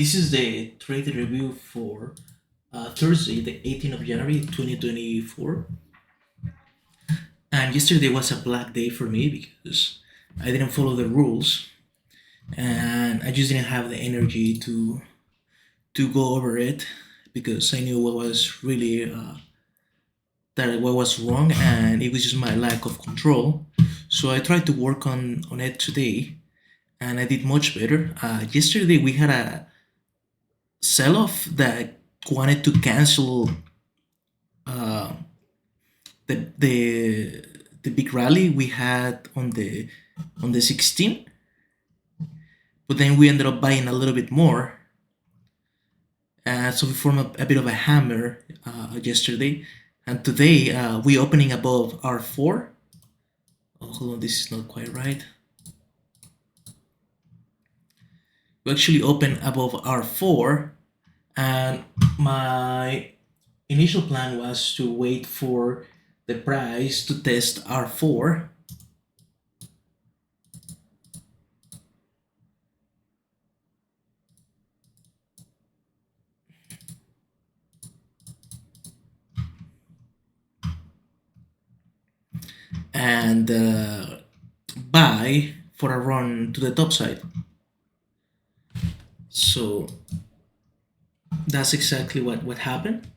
This is the trade review for Thursday, the 18th of January 2024. And yesterday was a black day for me because I didn't follow the rules and I just didn't have the energy to go over it because I knew what was really that what was wrong, and it was just my lack of control. So I tried to work on it today, and I did much better. Yesterday we had a sell-off that wanted to cancel uh, the big rally we had on the 16th, but then we ended up buying a little bit more. So we formed a bit of a hammer yesterday, and today we opening above R4. Oh, hold on, this is not quite right. We actually open above R4, and my initial plan was to wait for the price to test R4. And buy for a run to the top side. So that's exactly what happened.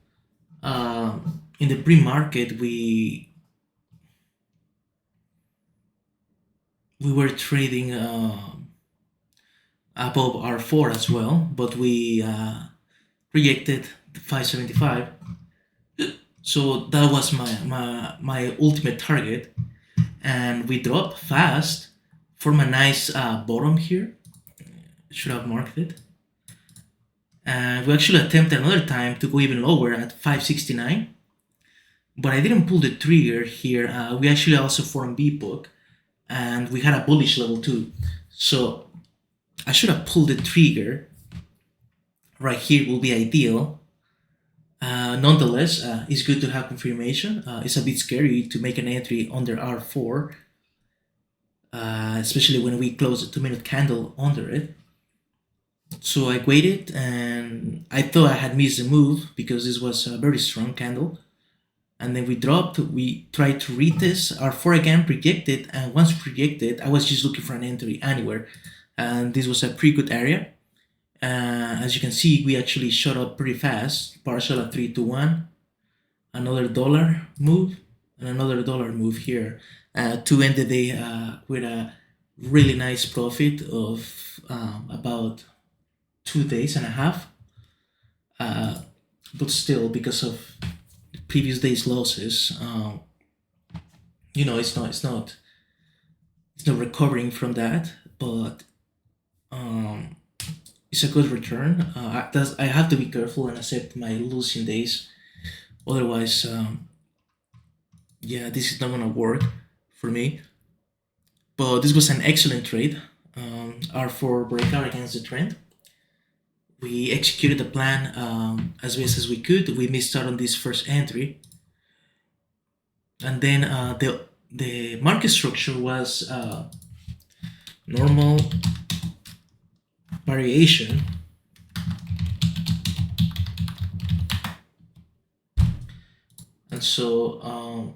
In the pre-market, we were trading above R4 as well, but we rejected the 575. So that was my ultimate target, and we dropped fast, from a nice bottom here. Should have marked it. And we actually attempted another time to go even lower at 569, but I didn't pull the trigger here. We actually also formed BPOC, and we had a bullish level too. So I should have pulled the trigger. Right here will be ideal. Nonetheless, it's good to have confirmation. It's a bit scary to make an entry under R4, especially when we close a 2-minute candle under it. So I waited, and I thought I had missed the move because this was a very strong candle. And then we dropped, we tried to retest R4 again, rejected, and once rejected, I was just looking for an entry anywhere. And this was a pretty good area. As you can see, we actually shot up pretty fast, partial at 3 to 1, another dollar move, and another dollar move here, to end the day with a really nice profit of about 2 days and a half. But still, because of the previous day's losses, it's not recovering from that, but it's a good return. I have to be careful and accept my losing days, otherwise, this is not gonna work for me. But this was an excellent trade. R4 breakout against the trend. We executed the plan as best as we could. We missed out on this first entry, and then the market structure was normal variation, and so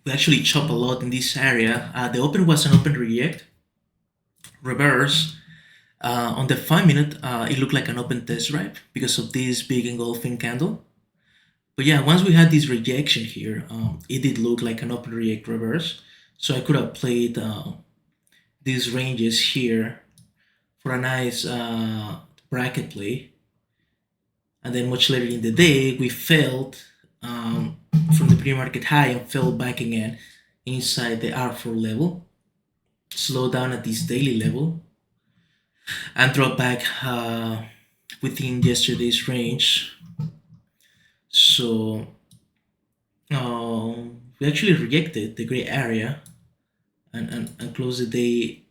we actually chop a lot in this area. The open was an open reject, reverse. On the 5-minute, it looked like an open test drive because of this big engulfing candle. But yeah, once we had this rejection here, it did look like an open reject reverse. So I could have played these ranges here for a nice bracket play. And then much later in the day, we failed from the pre-market high and fell back again inside the R4 level, slow down at this daily level, and drop back within yesterday's range. So we actually rejected the gray area and closed the day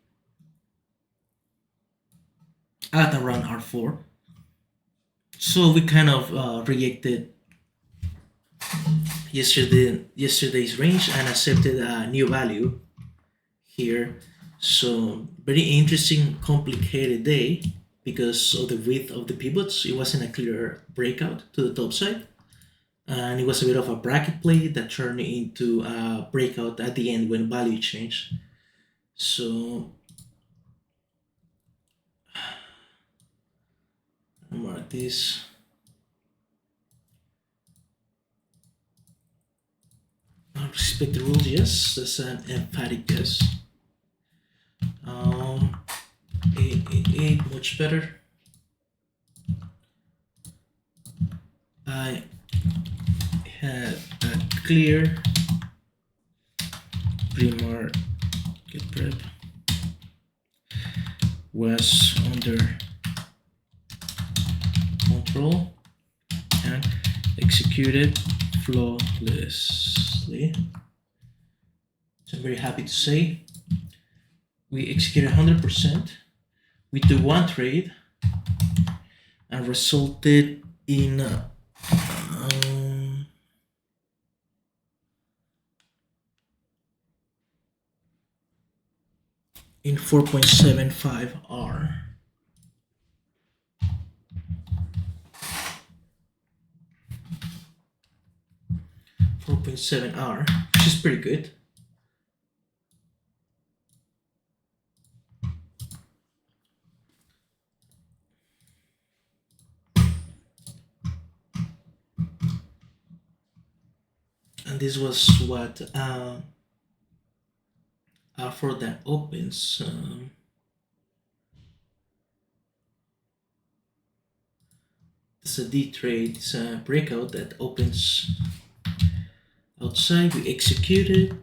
at around R4. So we kind of rejected yesterday's range and accepted a new value here. So very interesting, complicated day because of the width of the pivots. It wasn't a clear breakout to the top side, and it was a bit of a bracket play that turned into a breakout at the end when value changed. So mark this. I respect the rules. Yes, that's an emphatic yes. 888, much better. I had a clear pre-market prep was under control and executed flawlessly. So I'm very happy to say we executed 100% with the one trade and resulted in in 4.75 R. 4.7 R, which is pretty good. And this was what for that opens. It's a D trade, it's a breakout that opens outside. We executed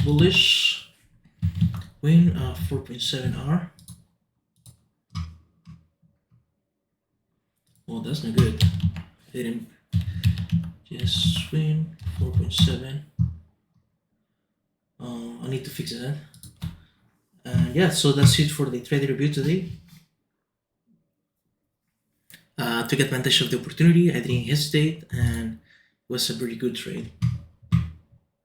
bullish win 4.7 R. Well, that's not good. Didn't just win 4.7. I need to fix that. And yeah, so that's it for the trade review today. Took advantage of the opportunity. I didn't hesitate, and it was a pretty good trade.